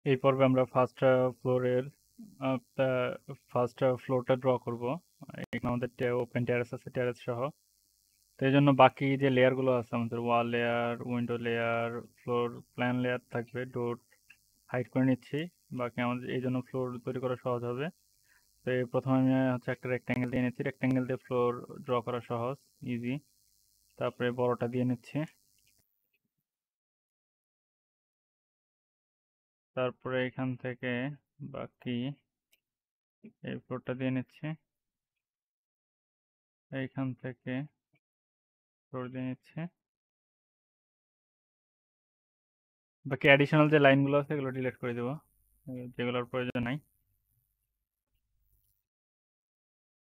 এই পর্বে আমরা ফ্লোরের ফার্স্ট ফ্লোরটা ড্র করব। এখানে আমাদের ওপেন টেরেস আছে, টেরেস সহ। তো এই জন্য বাকি যে লেয়ারগুলো আছে, আমাদের wall layer, window layer, floor plan layer থাকবে, ডোর হাইড করে নিচ্ছি। বাকি আমাদের এই জন্য ফ্লোর তৈরি করা সহজ হবে। তো প্রথমে আমি হচ্ছে একটা রেক্ট্যাঙ্গেল দিয়ে নিচ্ছি। রেক্ট্যাঙ্গেল দিয়ে ফ্লোর ড্র করা সহজ, ইজি। তারপরে বড়টা দিয়ে নিচ্ছি। তারপরে এখান থেকে বাকি এই ফ্লোরটা দিয়ে নিচ্ছি। এইখান থেকে ফ্লোর দিয়ে নিচ্ছি। বাকি অ্যাডিশনাল যে লাইনগুলো আছে এগুলো ডিলিট করে দেবো, যেগুলোর প্রয়োজন নাই।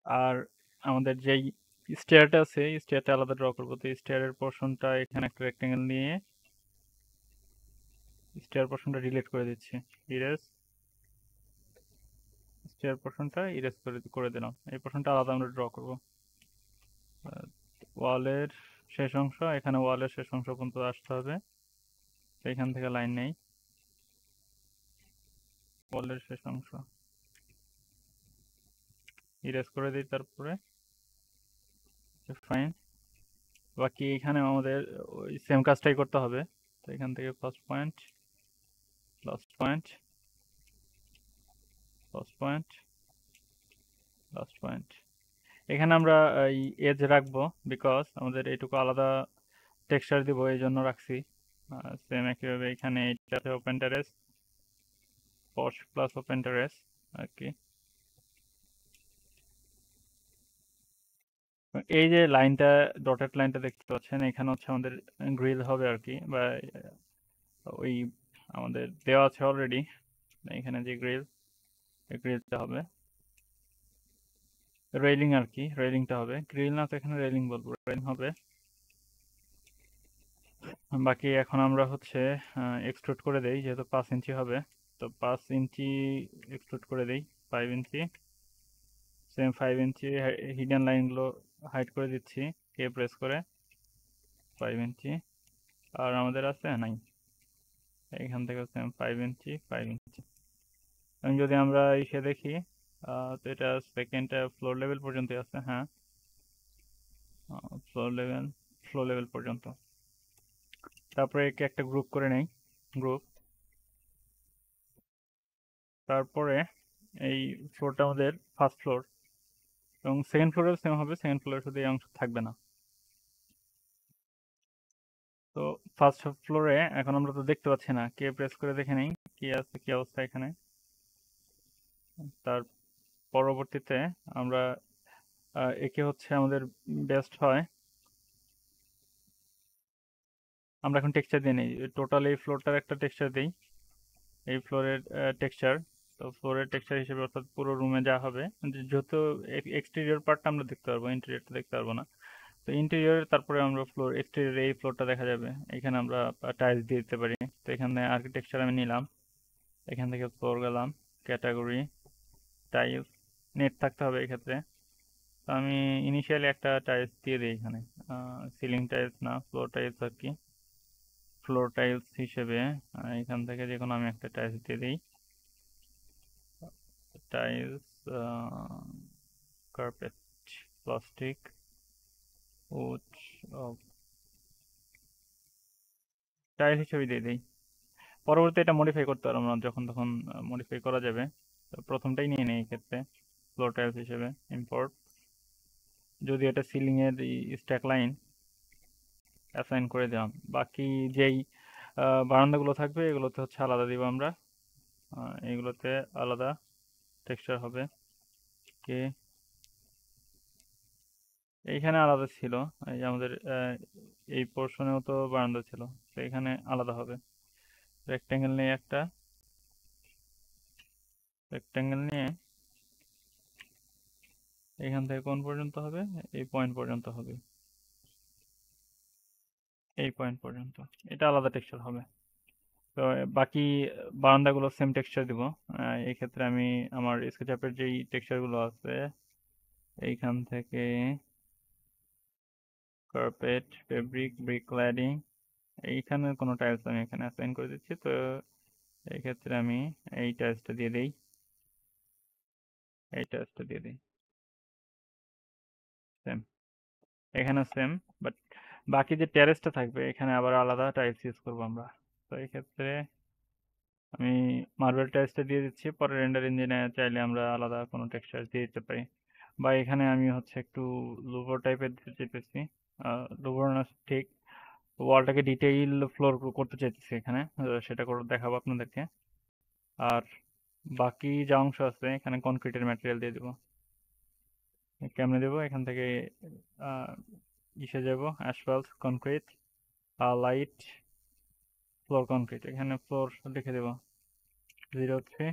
আর আমাদের যেই স্টেয়ারটা আছে, স্টেয়ারটা আলাদা ড্র করবো। তো স্টেয়ারের পোর্শনটা এখানে একটা রেক্টেঙ্গেল নিয়ে স্টেয়ার পোর্শনটা ডিলিট করে দিচ্ছি। ইরেজ, স্টেয়ার পোর্শনটা ইরেজ করে দিলাম। এই পোর্শনটা আলাদা আমরা ড্র করবো। ওয়ালের শেষ অংশ, এখানে ওয়ালের শেষ অংশ পর্যন্ত আসতে হবে। তো এখান থেকে লাইন নেই, ওয়ালের শেষ অংশ ইরেজ করে দিই। তারপরে ফাইন। বাকি এখানে আমাদের ওই সেম কাজটাই করতে হবে। তো এখান থেকে first point, last point, first point, last point. এখানে আমরা এই এজ রাখবো, বিকজ আমাদের এইটুকু আলাদা টেক্সচার দিব, এই জন্য রাখছি। সেম একইভাবে এখানে এইটাতে ওপেন টেরেস, পশ প্লাস ওপেন টেরেস আর কি। এই যে লাইনটা, ডটেড লাইনটা দেখতে পাচ্ছেন, এখানে হচ্ছে আমাদের গ্রিল হবে আর কি, বা ওই আমাদের দেওয়া আছে অলরেডি। এখানে যে গ্রিল, এই গ্রিলটা হবে রেলিং আর কি, রেলিংটা হবে গ্রিল না, তো এখানে রেলিং বলবো, রেলিং হবে। বাকি এখন আমরা হচ্ছে এক্সট্রুড করে দেই, যেহেতু 5 ইঞ্চি হবে। তো 5 ইঞ্চি এক্সট্রুড করে দেই, 5 ইঞ্চি। সেম 5 ইঞ্চি হিডেন লাইনগুলো হাইড করে দিচ্ছি, কে প্রেস করে 5 ইঞ্চি। আর আমাদের আছে নাই, এখান থেকে সেম 5 ইঞ্চি, 5 ইঞ্চি। এবং যদি আমরা ইসে দেখি, তো এটা সেকেন্ড ফ্লোর লেভেল পর্যন্ত আছে, হ্যাঁ, ফ্লোর লেভেল, ফ্লোর লেভেল পর্যন্ত। তারপরে একে একটা গ্রুপ করে নেই, গ্রুপ। তারপরে এই ফ্লোরটা আমাদের ফার্স্ট ফ্লোর, এবং সেকেন্ড ফ্লোরেও সেম হবে, সেকেন্ড ফ্লোরে শুধু এই অংশ থাকবে না। তো ফার্স্ট ফ্লোরে এখন আমরা তো দেখতে পাচ্ছি না, কে প্রেস করে দেখে নেই কি আছে, কি অবস্থা এখানে। তার পরবর্তীতে আমরা একে হচ্ছে আমাদের বেস্ট হয়, আমরা এখন টেক্সচার দিয়ে নিই। টোটাল এই ফ্লোরটার একটা টেক্সচার দিই, এই ফ্লোরের টেক্সচার। তো ফ্লোরের টেক্সচার হিসেবে অর্থাৎ পুরো রুমে যা হবে, যেহেতু এক্সটেরিয়র পার্টটা আমরা দেখতে পারবো, ইন্টেরিয়রটা দেখতে পারবো না। তো ইন্টেরিয়র, তারপরে আমরা ফ্লোর, এক্সটেরিয়র এই ফ্লোরটা দেখা যাবে। এখানে আমরা টাইলস দিয়ে দিতে পারি। তো এখানে আর্কিটেকচার আমি নিলাম, এখান থেকে ফ্লোর গেলাম, ক্যাটাগরি, টাইলস, নেট থাকতে হবে এক্ষেত্রে। তো আমি ইনিশিয়ালি একটা টাইলস দিয়ে দিই এখানে, সিলিং টাইলস না, ফ্লোর টাইলস আর কি। ফ্লোর টাইলস হিসেবে এখান থেকে যে কোনো আমি একটা টাইলস দিয়ে দিই। Tiles, carpet, plastic, wood, tile হিসেবে দিয়ে দিই। পরবর্তী এটা মডিফাই করতে পারবো না, যখন তখন মডিফাই করা যাবে। তো প্রথমটাই নিয়ে নেই এক্ষেত্রে, ফ্লোর টাইলস হিসেবে ইম্পোর্ট। যদি এটা সিলিং এর স্ট্যাক লাইন অ্যাসাইন করে দিলাম। বাকি যেই বারান্দাগুলো থাকবে এগুলোতে হচ্ছে আলাদা দিব আমরা, এগুলোতে আলাদা টেক্সচার হবে। কে এইখানে আলাদা ছিল, এই যে আমাদের এই পোর্শনেও তো বারান্দা ছিল, তো এখানে আলাদা হবে। রেক্টেঙ্গেল নিয়ে একটা, রেক্টেঙ্গেল নিয়ে এখান থেকে কোন পর্যন্ত হবে, এই পয়েন্ট পর্যন্ত হবে, এই পয়েন্ট পর্যন্ত। এটা আলাদা টেক্সচার হবে। তো বাকি বারান্দাগুলো সেম টেক্সচার দিব। এই ক্ষেত্রে আমি আমার স্কেচআপের যেই টেক্সচারগুলো আছে, এইখান থেকে কার্পেট, ফেব্রিক, ব্রিক ক্ল্যাডিং, এইখানে কোনো টাইলস আমি এখানে অ্যাসাইন করে দিচ্ছি। তো এই ক্ষেত্রে আমি এই টাচটা দিয়ে দিই, এই টাচটা দিয়ে দিই, সেম। এখানে সেম, বাট বাকি যে টেরেসটা থাকবে এখানে আবার আলাদা টাইলস ইউজ করবো আমরা। তো এই ক্ষেত্রে আমি মার্বেল টাইলসটা দিয়ে দিচ্ছি, পরে রেন্ডার ইঞ্জিনে চাইলে আমরা আলাদা কোনো টেক্সচার দিয়ে দিতে পারি। বা এখানে আমি হচ্ছে একটু লুভো টাইপের দিতে চাইতেছি, লুভো না ঠিক, ওয়ালটাকে ডিটেইল ফ্লোর করতে চাইতেছি এখানে, সেটা করে দেখাবো আপনাদেরকে। আর বাকি যা অংশ আছে এখানে কনক্রিটের ম্যাটেরিয়াল দিয়ে দেবো। কেমনে দেবো, এখান থেকে আহ, ইসে যাব, Asphalt concrete, light floor concrete, এখানে ফ্লোর লিখে দেবো 03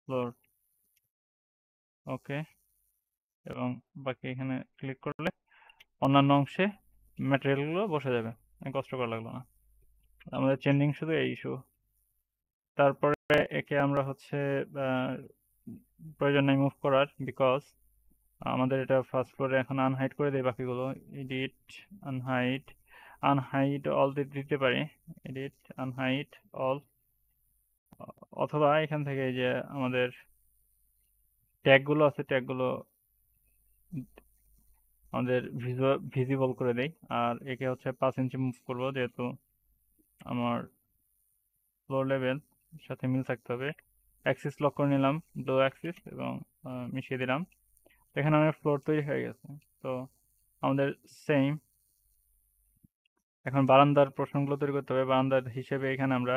ফ্লোর, ওকে। এবং বাকি এখানে ক্লিক করলে অন্যান্য অংশে ম্যাটেরিয়ালগুলো বসে যাবে, কষ্ট করা লাগলো না। আমাদের চেঞ্জিং শুধু এই ইস্যু। তারপরে একে আমরা হচ্ছে আহ, প্রয়োজন নাই মুভ করার, বিকজ আমাদের এটা ফার্স্ট ফ্লোরে এখন আনহাইড করে দেয় বাকিগুলো। এডিট, আনহাইড, আনহাইড অল দিতে পারি, এডিট আনহাইড অল, অথবা এখান থেকে এই যে আমাদের ট্যাগগুলো আছে ট্যাগগুলো আমাদের ভিজিবল করে দেই। আর একে হচ্ছে 5 ইঞ্চি মুভ করবো, যেহেতু আমার ফ্লোর লেভেল সাথে মিল থাকতে হবে। অ্যাক্সিস লক করে নিলাম, ব্লো অ্যাক্সিস, এবং মিশিয়ে দিলাম। এখানে আমাদের ফ্লোর তৈরি হয়ে গেছে। তো আমাদের সেম এখন বারান্দার প্রশ্নগুলো তৈরি করতে হবে। বারান্দার হিসেবে এখানে আমরা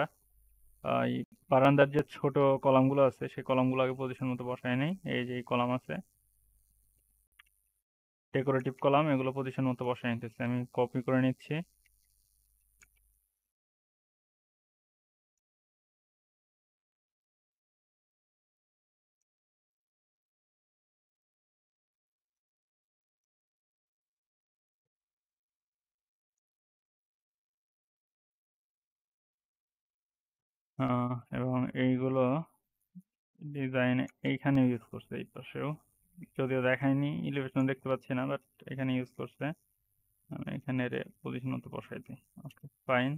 এই বারান্দার যে ছোট কলামগুলো আছে সেই কলামগুলো আগে পজিশন মতো বসাই নেই। এই যে কলাম আছে ডেকোরেটিভ কলাম, এগুলো পজিশন মতো বসাই নিতেছি, আমি কপি করে নিচ্ছি। এবং এইগুলো ডিজাইন এইখানে ইউজ করছে, এই পাশেও, যদিও দেখায়নি, ইলিভেশন দেখতে পাচ্ছি না, বাট এখানে ইউজ করছে। আমি এখানে পজিশন মতো বসাই দিই, ওকে ফাইন।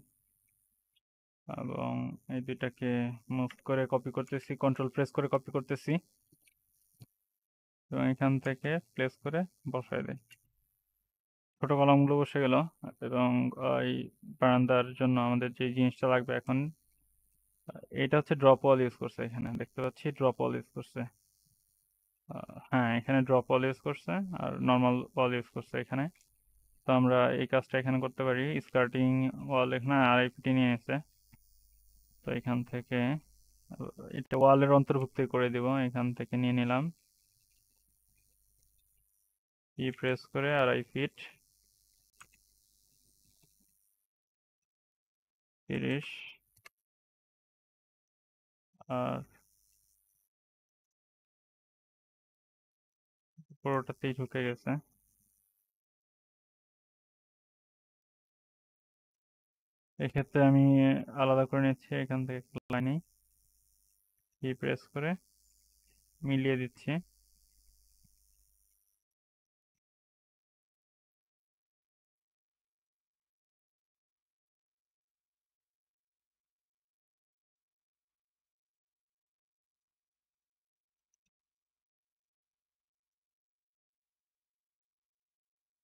এবং এই দুইটাকে মুভ করে কপি করতেছি, কন্ট্রোল প্রেস করে কপি করতেছি, এবং এখান থেকে প্লেস করে বসাই দেয়। ছোট কলামগুলো বসে গেল। এবং এই বারান্দার জন্য আমাদের যে জিনিসটা লাগবে এখন, এটা হচ্ছে ড্রপ ওয়াল ইউজ করছে, এখানে দেখতে পাচ্ছি ড্রপ ওয়াল ইউজ করছে। হ্যাঁ, এখানে ড্রপ ওয়াল ইউজ করছে আর নর্মাল ওয়াল ইউজ করছে এখানে। তো আমরা এই কাজটা এখানে করতে পারি, স্কার্টিং ওয়াল এখানে আড়াই ফিট নিয়ে এসে, তো এখান থেকে এটা ওয়ালের অন্তর্ভুক্ত করে দিব, এখান থেকে নিয়ে নিলাম, ই প্রেস করে 2.5 ফিট 30, আর পুরোটাতেই ঢুকে গেছে। এক্ষেত্রে আমি আলাদা করে নিচ্ছি, এখান থেকে লাইনে ই প্রেস করে মিলিয়ে দিচ্ছি।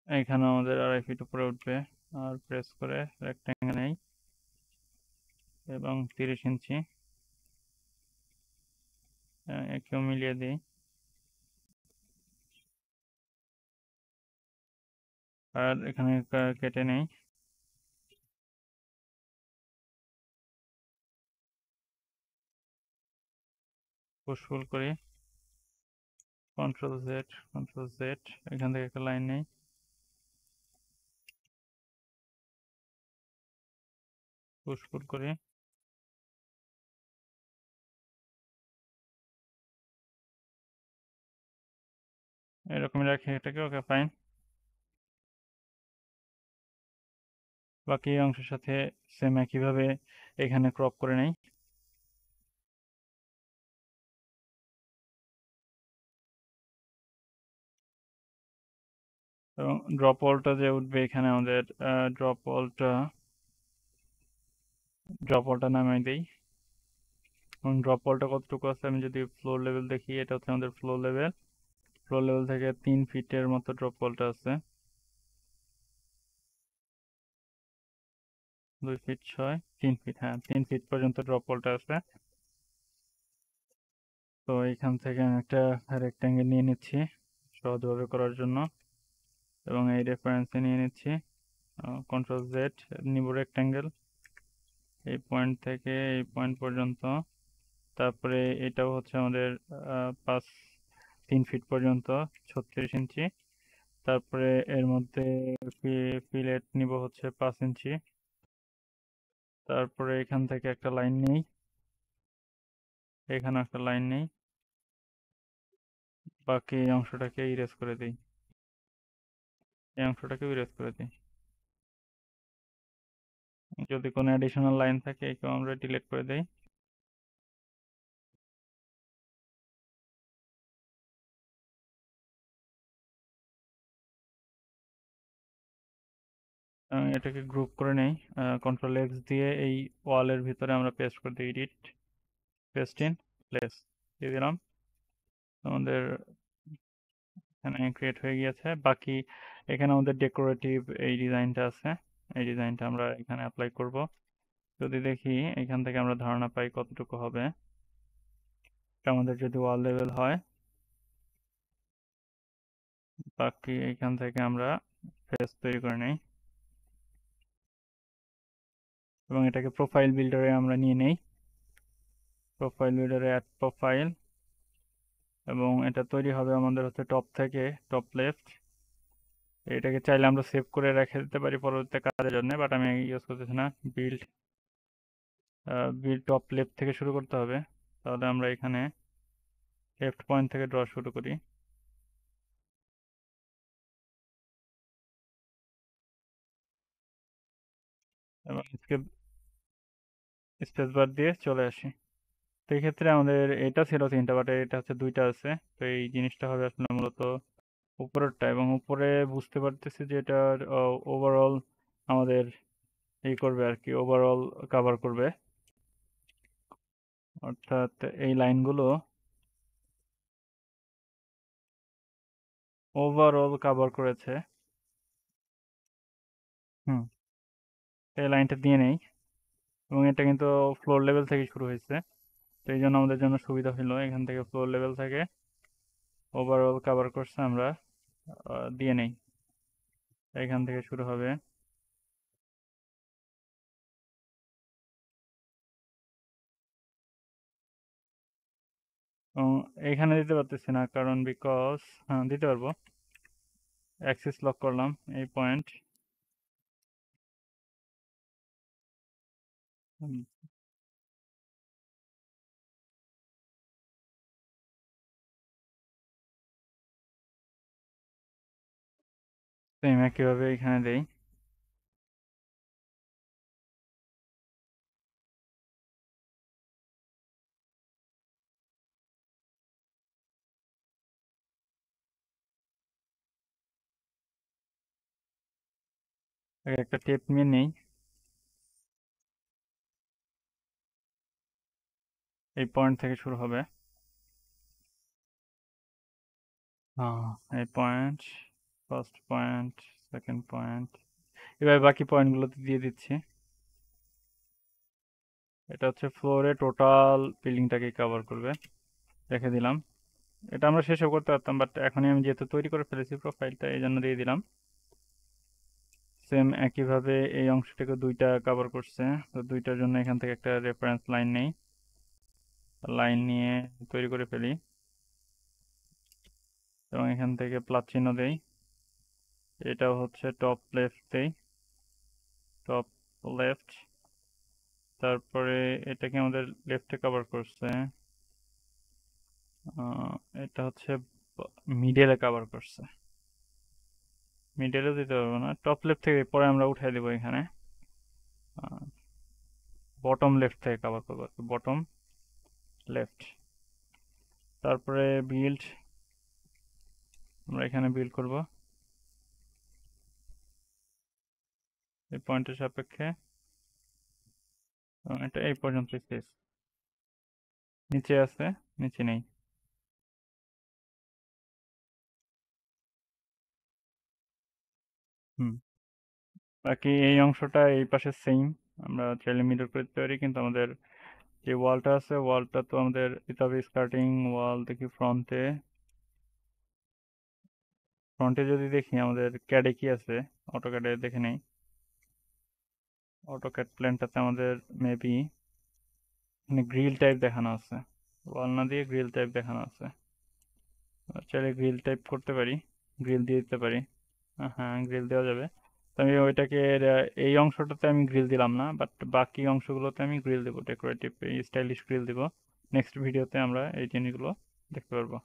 এখানে আমাদের 2.5 ফিট উপরে উঠবে, আর প্রেস করে রেক্ট্যাঙ্গেল নেই এবং 30 ইঞ্চি একেও মিলিয়ে দিই। আর এখানে কেটে নেই, পুশফুল করি, কন্ট্রোল জেড, এখান থেকে একটা লাইন নেই, পুশফুল করি, এরকমই রাখি এটাকে, ওকে ফাইন। বাকি অংশের সাথে সেম একইভাবে এখানে ক্রপ করে নেই। এবং ড্রপ ওয়ালটা যে উঠবে এখানে আমাদের ড্রপ ওয়ালটা নামিয়ে দিই, ড্রপ ওয়ালটা কতটুকু আছে আমি যদি ফ্লোর লেভেল দেখি, এটা হচ্ছে আমাদের ফ্লোর লেভেল। ফ্লোর লেভেল থেকে 3 ফিটের মতো ড্রপ ওয়ালটা আছে। 2 ফিট 6, 3 ফিট, হ্যাঁ 3 ফিট পর্যন্ত ড্রপ ওয়ালটা আছে। তো এখান থেকে আমি একটা রেক্ট্যাঙ্গেল নিয়ে নিচ্ছি সহজভাবে করার জন্য, এবং এই রেফারেন্সে নিয়ে নিচ্ছি। কন্ট্রোল জেড নিব রেক্ট্যাঙ্গেল এই পয়েন্ট থেকে এই পয়েন্ট পর্যন্ত। তারপরে এটাও হচ্ছে আমাদের 3 ফিট পর্যন্ত, 36 ইঞ্চি। তারপরে এর মধ্যে ফিলেট নিব হচ্ছে 5 ইঞ্চি। তারপরে এখান থেকে একটা লাইন নেই, এখানে একটা লাইন নেই, বাকি এই অংশটাকে ইরেজ করে দিই, এই অংশটাকে ইরেজ করে দিই। যদি কোনো অ্যাডিশনাল লাইন থাকে একেও আমরা ডিলিট করে দেই। এটাকে গ্রুপ করে নেই, কন্ট্রোল এক্স দিয়ে এই ওয়ালের ভিতরে আমরা পেস্ট করে দিই, এডিট, পেস্ট ইন, প্লেস দিয়ে দিলাম। আমাদের এখানে ক্রিয়েট হয়ে গিয়েছে। বাকি এখানে আমাদের ডেকোরেটিভ এই ডিজাইনটা আছে, এই ডিজাইনটা আমরা এখানে অ্যাপ্লাই করব। যদি দেখি এখান থেকে আমরা ধারণা পাই কতটুকু হবে। এটা আমাদের যদি ওয়াল লেভেল হয়, বাকি এখান থেকে আমরা ফেস তৈরি করে নেই এবং এটাকে প্রোফাইল বিল্ডারে আমরা নিয়ে নেই। প্রোফাইল বিল্ডারে অ্যাড প্রোফাইল, এবং এটা তৈরি হবে আমাদের হচ্ছে টপ থেকে, টপ লেফট। এটাকে চাইলে আমরা সেভ করে রেখে দিতে পারি পরবর্তী কাজের জন্য, বাট আমি ইউজ করতেছি না। বিল্ড বিল্ড টপ লেফট থেকে শুরু করতে হবে। তাহলে আমরা এখানে লেফট পয়েন্ট থেকে ড্র শুরু করি এবং স্পেস বার দিয়ে চলে আসি। তো এই ক্ষেত্রে আমাদের এটা ছিল 3টা, বাট এটা হচ্ছে 2টা আছে। তো এই জিনিসটা হবে আসলে মূলত উপরেরটা, এবং উপরে বুঝতে পারতেছি যে এটার ওভারঅল আমাদের এই করবে আর কি, ওভারঅল কভার করবে। অর্থাৎ এই লাইনগুলো ওভারঅল কভার করেছে। হুম, এই লাইনটা দিয়ে নেই, এবং এটা কিন্তু ফ্লোর লেভেল থেকে শুরু হয়েছে। তো এই জন্য আমাদের জন্য সুবিধা হলো এখান থেকে ফ্লোর লেভেল থেকে ওভারঅল কভার করছে আমরা দিয়ে নেই। এখান থেকে শুরু হবে, এবং এইখানে দিতে পারতেছি না কারণ বিকজ, হ্যাঁ দিতে পারবো, অ্যাক্সিস লক করলাম এই পয়েন্ট। সেম একইভাবে এখানে দেই। আগে একটা টেপ নিয়ে নেই, এই পয়েন্ট থেকে শুরু হবে। এই point, first point, second point, এবার বাকি পয়েন্টগুলোতে দিয়ে দিচ্ছি। এটা হচ্ছে ফ্লোরে টোটাল বিল্ডিংটাকে কভার করবে, রেখে দিলাম। এটা আমরা শেষও করতে পারতাম, বাট এখনই আমি যেহেতু তৈরি করে ফেলেছি প্রোফাইলটা, এই জন্য দিয়ে দিলাম। সেম একইভাবে এই অংশটাকে 2টা কভার করছে, তো 2টার জন্য এখান থেকে একটা রেফারেন্স লাইন নেই, লাইন নিয়ে তৈরি করে ফেলি, এবং এখান থেকে প্লাস চিহ্ন দেই। এটাও হচ্ছে টপ লেফট দেই, টপ লেফট। তারপরে এটাকে আমাদের লেফটে কভার করছে, এটা হচ্ছে মিডলে কভার করছে, মিডলে দিতে পারবো না, টপ লেফট থেকে পরে আমরা উঠাই দেবো এখানে, বটম লেফট থেকে কভার করবো, বটম লেফট। তারপরে বিল্ড, আমরা এখানে বিল্ড করব এই পয়েন্টের সাপেক্ষে, এবং এটা এই পর্যন্ত শেষ। নিচে আছে, নিচে নেই। হুম, বাকি এই অংশটা এই পাশে সেম, আমরা চাইলে মিরর করে দিতে পারি, কিন্তু আমাদের যে ওয়ালটা আছে ওয়ালটা তো আমাদের দিতে হবে স্কার্টিং ওয়াল। দেখি ফ্রন্টে, ফ্রন্টে যদি দেখি আমাদের ক্যাডে কি আছে, অটোক্যাডে দেখে নেই। অটোক্যাড প্ল্যানটাতে আমাদের মেবি মানে গ্রিল টাইপ দেখানো আছে, ওয়াল না দিয়ে গ্রিল টাইপ দেখানো আছে। চাইলে গ্রিল টাইপ করতে পারি, গ্রিল দিয়ে দিতে পারি। হ্যাঁ, গ্রিল দেওয়া যাবে। তো আমি ওইটাকে এই অংশটাতে আমি গ্রিল দিলাম না, বাট বাকি অংশগুলোতে আমি গ্রিল দেবো, ডেকোরেটিভ স্টাইলিশ গ্রিল দেবো। নেক্সট ভিডিওতে আমরা এই জিনিসগুলো দেখতে পারবো।